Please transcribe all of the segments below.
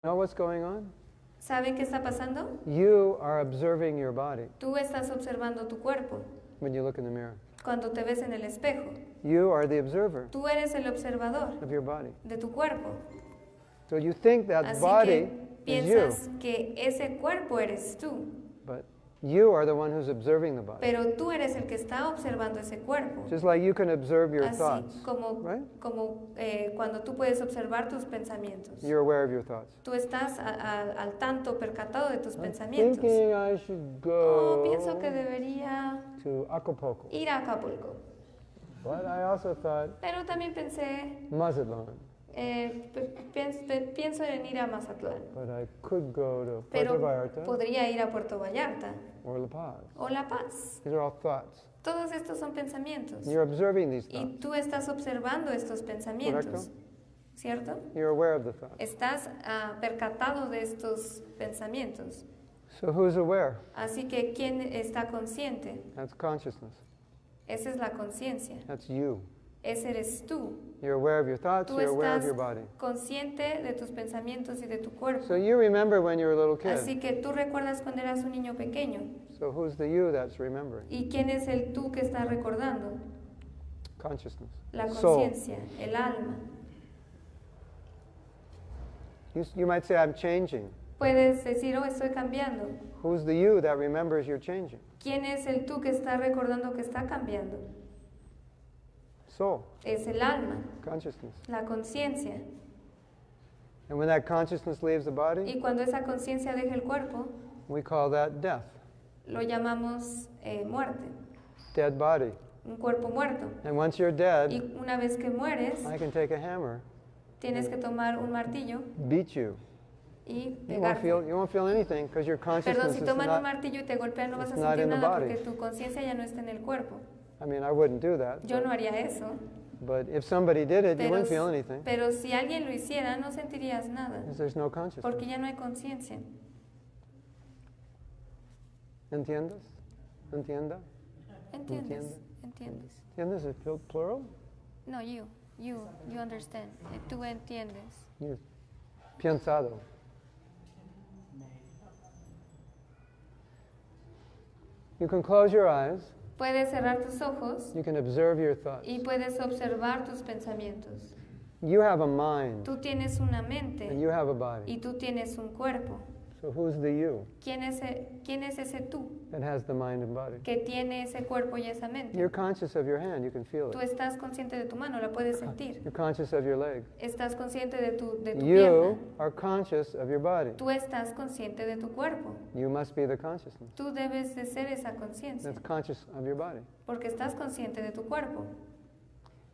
Know what's going on? ¿Saben qué está pasando? You are observing your body Tú estás observando tu cuerpo when you look in the mirror. cuando te ves en el espejo. You are the observer Tú eres el observador of your body. de tu cuerpo. So you think that Así body que is you, piensas que ese cuerpo eres tú, but you are the one who's observing the body. pero tú eres el que está observando ese cuerpo. Just like you can observe your Así thoughts, como, right? Cuando tú puedes observar tus pensamientos. You're aware of your thoughts. Tú estás al tanto, percatado de tus I'm pensamientos. thinking I should go Pienso que debería to Acapulco, ir a Acapulco. but I also thought Pero también pensé, Mazatlan, pienso en ir a Mazatlán. but I could go to Puerto Pero Vallarta podría ir a Puerto Vallarta or La Paz. o La Paz. These are all thoughts. Todos estos son pensamientos. You're observing these Y thoughts. tú estás observando estos pensamientos. Correcto. ¿Cierto? You're aware of the thoughts. Estás percatado de estos pensamientos. So who's aware? Así que, ¿quién está consciente? That's consciousness. Esa es la conciencia. That's you. Ese eres tú. You're aware of your thoughts, Tú you're aware of estás your body. consciente de tus pensamientos y de tu cuerpo. So you remember when you were a little kid. Así que tú recuerdas cuando eras un niño pequeño. So who's the you that's remembering? ¿Y quién es el tú que está recordando? Consciousness. La Soul. conciencia, el alma. You might say, I'm changing. Puedes decir, estoy cambiando. Who's the you that remembers you're changing? ¿Quién es el tú que está recordando que está cambiando? Soul. Es el alma, Consciousness. la conciencia. And when that consciousness leaves the body, Y cuando esa conciencia deja el cuerpo, we call that death. lo llamamos muerte, Dead body. un cuerpo muerto. And once you're dead, Y una vez que mueres, I can take a hammer, tienes que tomar un martillo beat you. y You won't pegarte. feel anything because your Perdón, consciousness si is toman un not. martillo y te golpean no vas a it's not sentir in the nada body. porque tu conciencia ya no está en el cuerpo. I mean, I wouldn't do that. Yo no haría eso. But if somebody did it, you Pero, wouldn't feel anything pero si alguien lo hiciera, no sentirías nada, because there's no consciousness. porque ya no hay conciencia. ¿Entiendes? ¿Entienda? ¿Entiendes? ¿Entiendes? ¿Entiendes is plural? No, you understand. Tú entiendes. You pensado. You can close your eyes. Puedes cerrar tus ojos You can observe your thoughts. y puedes observar tus pensamientos. You have a mind Tú tienes una and mente you have a body. y tú tienes un cuerpo. So who's the you ¿Quién es ese tú that has the mind and body? que tiene ese cuerpo y esa mente? You're conscious of your hand, you can feel Tú it. estás consciente de tu mano, la puedes sentir. You're conscious of your leg. Estás consciente de tu pierna. You are conscious of your body. Tú estás consciente de tu cuerpo. You must be the consciousness Tú debes de ser esa conciencia, that's conscious of your body. porque estás consciente de tu cuerpo.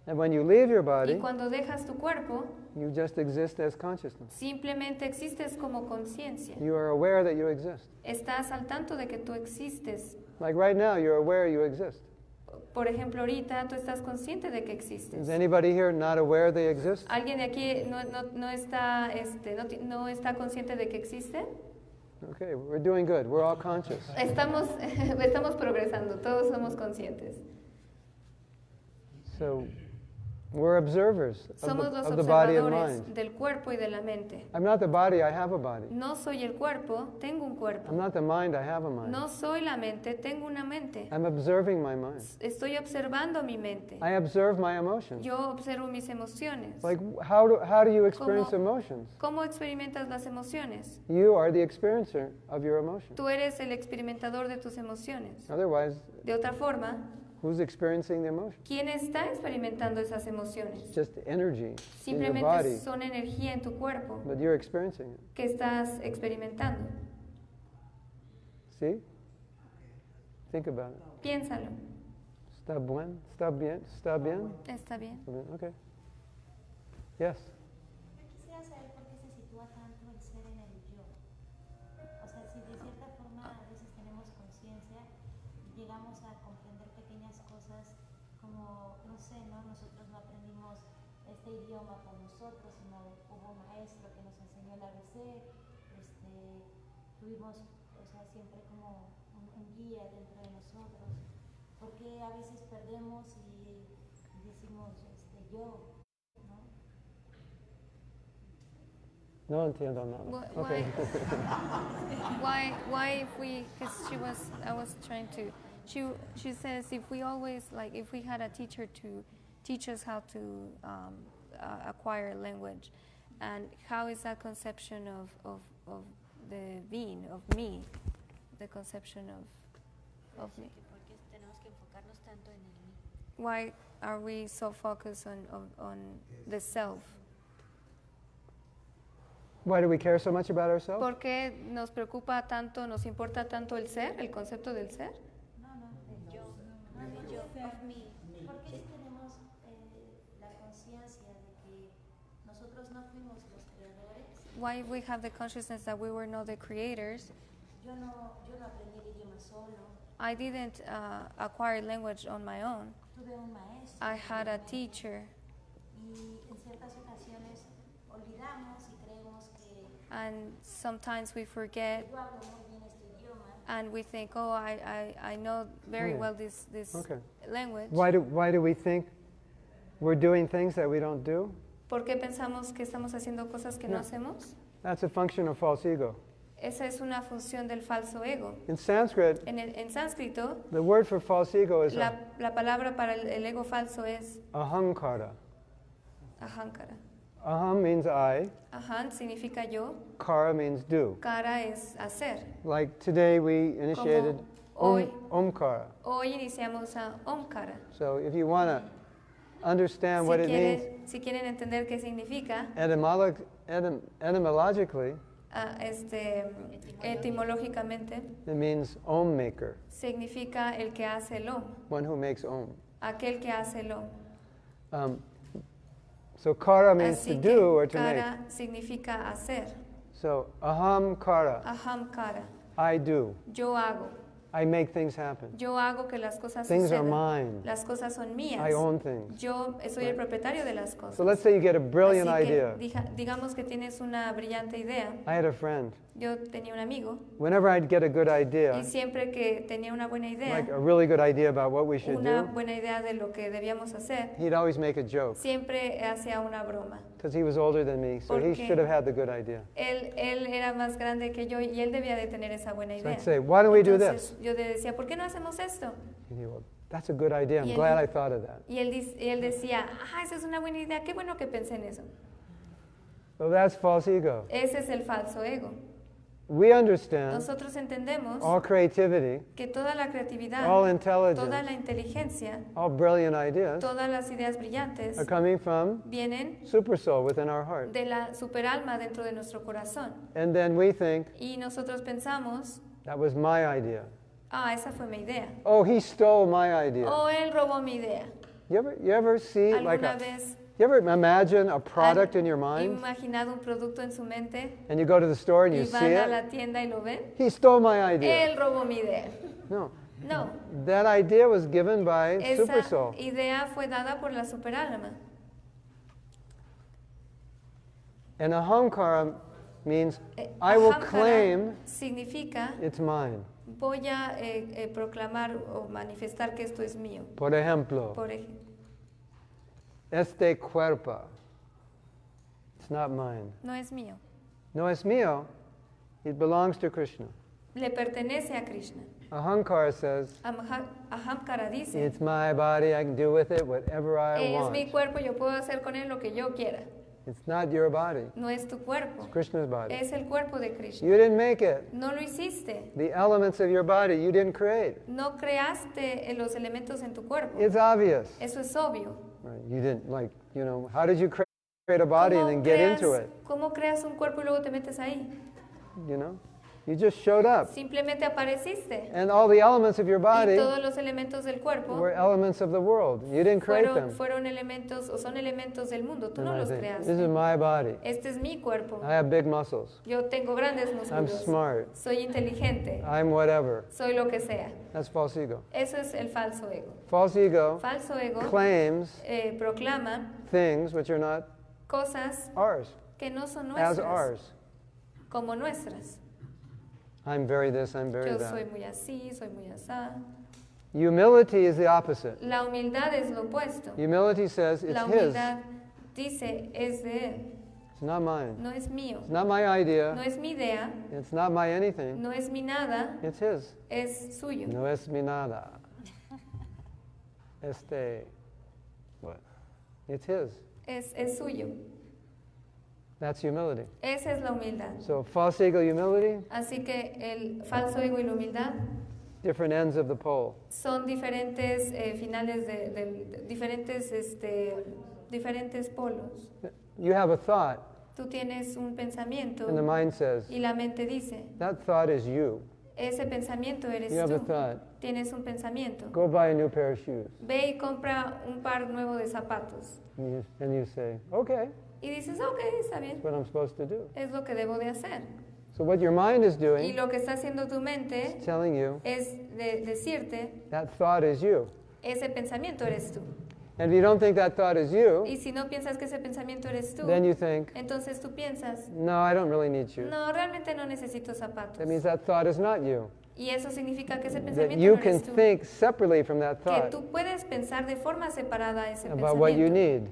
And when you leave your Y body, cuando dejas tu cuerpo, you just exist as consciousness. simplemente existes como conciencia. You are aware that you exist. Estás al tanto de que tú existes. Like right now, you're aware you exist. Por ejemplo, ahorita tú estás consciente de que existes. Is anybody here not aware they exist? ¿Alguien de aquí no está consciente de que existe? Okay, we're doing good. We're all conscious. Estamos progresando, todos somos conscientes. So we're observers Somos los of the body and observadores mind. del cuerpo y de la mente. I'm not the body, I have a body. No soy el cuerpo, tengo un cuerpo. I'm not the mind, I have a mind. No soy la mente, tengo una mente. I'm observing my mind. Estoy observando mi mente. I observe my emotions. Yo observo mis emociones. Like, how do you experience ¿Cómo? emotions? ¿Cómo experimentas las emociones? You are the experiencer of your emotions. Tú eres el experimentador de tus emociones. Otherwise, De otra forma, who's experiencing the emotion? ¿quién está experimentando esas emociones? Just energy in your Simplemente body, son energía en tu cuerpo but you're experiencing it. que estás experimentando. See? Think about it. Piénsalo. Está bien? Está bien? Está bien? ¿Está bien? Okay. Yes. Yo quisiera saber por qué se sitúa tanto el ser en el yo. O sea, si de cierta forma a veces tenemos conciencia, llegamos a comprender pequeñas cosas como, no sé, ¿no? Nosotros no aprendimos este idioma por nosotros, sino hubo un maestro que nos enseñó el ABC, tuvimos, o sea, siempre como un guía dentro de nosotros. Porque a veces perdemos y decimos yo, ¿no? No entiendo nada. Why, Okay. why if we, because I was trying to, she says if we always, like, if we had a teacher to teach us how to acquire language, and how is that conception of the being, of me, the conception of me? Porque tenemos que enfocarnos tanto en el mí. Why are we so focused on the self? Why do we care so much about ourselves? ¿Por qué nos preocupa tanto, nos importa tanto el ser, el concepto del ser? No, el yo. El yo, of me. Porque si tenemos la conciencia de que nosotros no fuimos los creadores. Why we have the consciousness that we were not the creators? Yo no aprendí el idioma solo. I didn't acquire language on my own. Tuve un maestro. I had a teacher. Y en ciertas ocasiones olvidamos y creemos que And sometimes we forget yo hablo muy bien este idioma. and we think, oh, I know very Yeah. well this Okay. language. Why do we think we're doing things that we don't do? ¿Por qué pensamos que estamos haciendo cosas que no Yeah. hacemos? That's a function of false ego. Esa es una función del falso ego. In Sanskrit, En sánscrito, the word for false ego is la palabra para el ego falso es ahankara. ahankara. Aham means I, Ahan significa yo, kara means do. kara es hacer. Like today we initiated hoy. omkara. Hoy iniciamos a omkara. So if you want to understand what it means Si quieren entender qué significa, etymologically, etimológicamente, it means om maker, significa el que hace el om, one who makes om. aquel que hace el om. So kara means Así to que do or to make. kara significa hacer. So aham kara, Aham kara, I do. yo hago. I make things happen. Yo hago que las cosas Things are sucedan. mine. Las cosas son mías. I own things. Yo soy el propietario de las cosas. So let's say you get a brilliant Así que idea. digamos que tienes una brillante idea. I had a friend. Yo tenía un amigo Whenever I'd get a good y idea, siempre que tenía una buena idea, like a really good idea about what we should una do, buena idea de lo que debíamos hacer, he'd always make a joke siempre hacía una broma. because he was older than me, so he Porque should have had the good idea. Él era más grande que yo y él debía de tener esa buena So idea. I'd say, why don't we do Entonces this? yo le decía, ¿por qué no hacemos esto? And he would, that's a good idea. I'm Y él- glad I thought of that. Y él decía, esa es una buena idea, qué bueno que pensé en eso. So that's false ego. Ese es el falso ego. We understand Nosotros entendemos all creativity, que toda la creatividad, all toda intelligence, la inteligencia, all brilliant ideas todas las ideas brillantes are coming from vienen super soul within our heart. de la superalma dentro de nuestro corazón. And then we think, Y nosotros pensamos, that was my idea. esa fue mi idea. Oh, he stole my idea. O él robó mi idea. You ever see like ¿Alguna a, vez you ever imagine a product han in your mind imaginado un producto en su mente and you go to the store and y you see van a it? la tienda y lo ven? He stole my idea. Él robó mi idea. No, No, that idea was given by super esa soul. idea fue dada por la superalma. And ahankara means I will Ahamkara claim significa it's mine. voy a proclamar o manifestar que esto es mío. Por ejemplo, Por ejemplo, este cuerpo. It's not mine. no es mío. No es mío. It belongs to Krishna. Le pertenece a Krishna. Ahankara says, Ahamkara dice, it's my body, I can do with it whatever I es want. mi cuerpo, yo puedo hacer con él lo que yo quiera. It's not your body, No es tu cuerpo, it's Krishna's body. es el cuerpo de Krishna. You didn't make it. No lo hiciste. The elements of your body you didn't create. No creaste los elementos en tu cuerpo. It's obvious. Eso es obvio. Right? You didn't, like, how did you create a body and then get into it? ¿Cómo creas un cuerpo y luego te metes ahí? You know? You just showed up. Simplemente apareciste. And all the elements of your Y body todos los elementos del cuerpo were elements of the world. You didn't create them. fueron elementos o son elementos del mundo. Tú And no I los think, this is creaste. my body. Este es mi cuerpo. I have big muscles. Yo tengo grandes I'm músculos. smart. Soy inteligente. I'm whatever. Soy lo que sea. That's false ego. Eso es el falso ego. False ego Falso ego claims proclama things which are not cosas ours, que no son as nuestras, ours. como nuestras. I'm very this, I'm very Yo soy that. muy así, soy muy asá. Humility is the opposite. La humildad es lo opuesto. Humility says it's La his. humildad dice es de él. It's not mine. no es mío, It's not my idea. no es mi idea, It's not my anything. no es mi nada, It's his. es suyo. No es mi nada. What? It's his. Es suyo. That's humility. Esa es la humildad. So false ego, humility, Así que el falso ego y la humildad different ends of the pole. son diferentes finales diferentes polos. You have a thought, Tú tienes un pensamiento and the mind says, y la mente dice, that thought is you. ese pensamiento eres You have a tú. thought. Tienes un pensamiento. Go buy a new pair of shoes. Ve y compra un par nuevo de zapatos. And you say, okay, Y dices, ok, está bien. that's what I'm supposed to do. Es lo que debo de hacer. So what your mind is Y doing lo que está haciendo tu mente is telling you es decirte, that thought is you. ese pensamiento eres tú. And if you don't think that thought is you, Y si no piensas que ese pensamiento eres tú, then you think, entonces tú piensas, no, I don't really need shoes. no, realmente no necesito zapatos. That means that thought is not you. Y eso significa que ese That pensamiento you no can eres tú. think separately from that Que thought tú puedes pensar de forma separada ese about what you pensamiento need.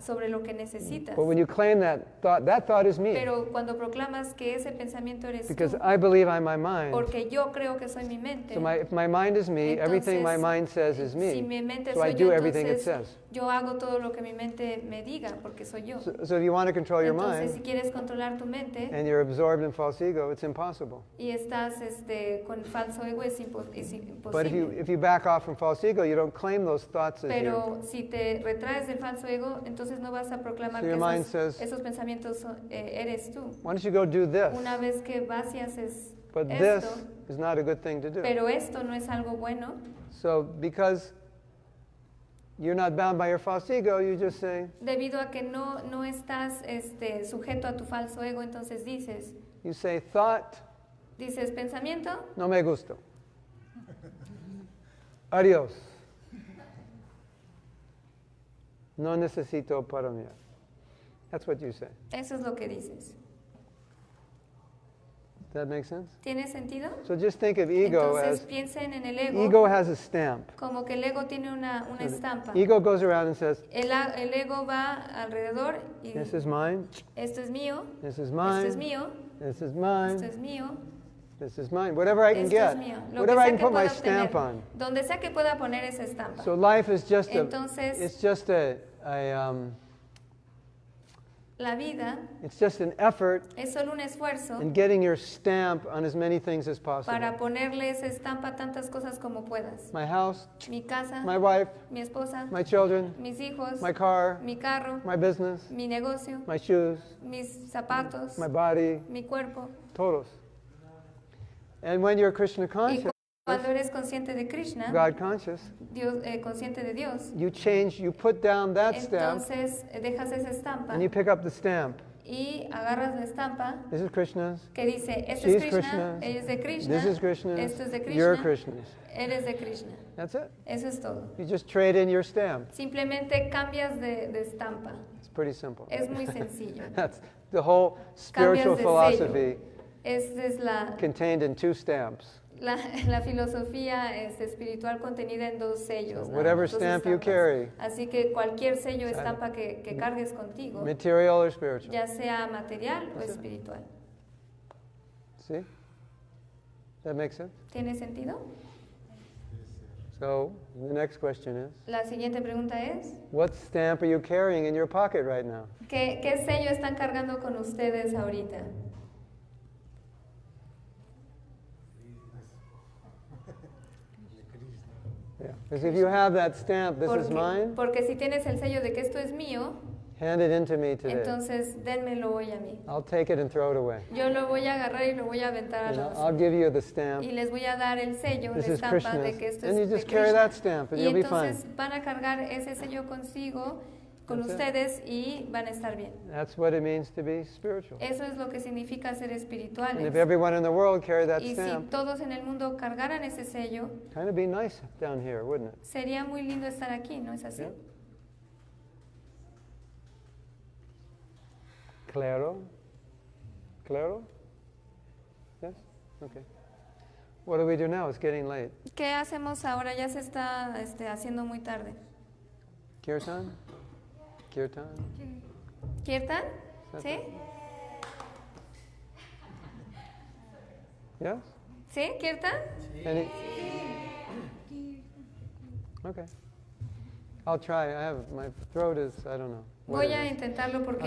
sobre lo que necesitas. But when you claim that thought is me. Pero cuando proclamas que ese pensamiento eres Because tú, I believe I'm my mind. porque yo creo que soy mi mente, So if my mind is me, everything my entonces, mind says is si me. mi mente So I soy do yo, everything it entonces says. yo hago todo lo que mi mente me diga, porque soy yo. So if you want to control your Entonces, si mind quieres controlar tu mente and you're absorbed in false ego, it's impossible. y estás con falso ego, es But imposible. if you back off from false ego, you don't claim those thoughts as you. Pero si te retraes del falso ego, entonces no vas a proclamar So que your mind says, esos pensamientos eres tú. why don't you go do this? Una vez que vas y haces But this esto, is not a good thing to do. pero esto no es algo bueno, So because you're not bound by your false ego, you just say, debido a que no estás sujeto a tu falso ego, entonces dices thought, pensamiento, no me gusta. Adiós. No necesito para mí. That's what you say. eso es lo que dices. Does that make sense? ¿Tiene sentido? So just think of ego Entonces as, piensen en el ego, ego has a stamp. como que el ego tiene una estampa. Ego goes around and says, El ego va alrededor y this is mine, esto es mío, this is esto es mine, mío, this is esto mine, es mío, this is mine. Whatever I can esto es get, mío. Lo whatever que I sea can que put my pueda stamp obtener, on. donde sea que pueda poner esa estampa. So life is just Entonces, it's just la vida it's just an effort es solo un esfuerzo in getting your stamp on as many things as possible. para ponerle esa estampa a tantas cosas como puedas. My house, Mi casa, my wife, mi esposa, my children, mis hijos, my car, mi carro, my business, mi negocio, my shoes, mis zapatos, my body, mi cuerpo. todos. And when you're Krishna Y conscious, cuando eres consciente de Krishna, God conscious, Dios, consciente de Dios, you put down that stamp entonces dejas esa estampa and you pick up the stamp. y agarras la estampa This is Krishna's. que dice, este She's es Krishna, Krishna's. ella es de Krishna, This is Krishna's. esto es de You're Krishna, Krishna's. eres de Krishna. That's it. Eso es todo. You just trade in your stamp. Simplemente cambias de estampa. It's pretty simple. Es muy sencillo. That's the whole Cambias spiritual de philosophy Esta es contained in 2 stamps. la filosofía espiritual contenida en 2 sellos. So nada whatever más, 2 stamp you estampas. carry, Así que cualquier sello o estampa que cargues contigo, material or spiritual. ya sea material o espiritual. See? That makes sense? ¿Tiene sentido? So the next question is, La siguiente pregunta es, what stamp are you carrying in your pocket right now? ¿qué sello están cargando con ustedes ahorita? Yeah. Because if you have that stamp, this is mine, Porque si tienes el sello de que esto es mío, hand it into me today. entonces dénmelo hoy a mí. I'll take it and throw it away. Yo lo voy a agarrar y lo voy a aventar a You la know, I'll basura. give you the stamp. Y les voy a dar el sello, This la is estampa de Krishna's. que esto And you es de just carry Krishna. that stamp and Y you'll be fine. entonces van a cargar ese sello consigo, con That's it. ustedes, y van a estar bien. That's what it means to be spiritual. Eso es lo que significa ser And if espirituales. everyone in the world carried that Y si stamp, todos en el mundo cargaran ese sello, kind of be nice down here, wouldn't it? sería muy lindo estar aquí, ¿no es así? Yeah. Claro? Claro? Yes? Okay. What do we do now? It's getting late. ¿Qué hacemos ahora? Ya se está haciendo muy tarde. Kirtan? Kirtan? ¿Kirtan? that ¿Sí? right? Yes? ¿Sí, Kirtan? Any? Okay. I'll try. My throat is, I don't know. what Voy it a is. intentarlo porque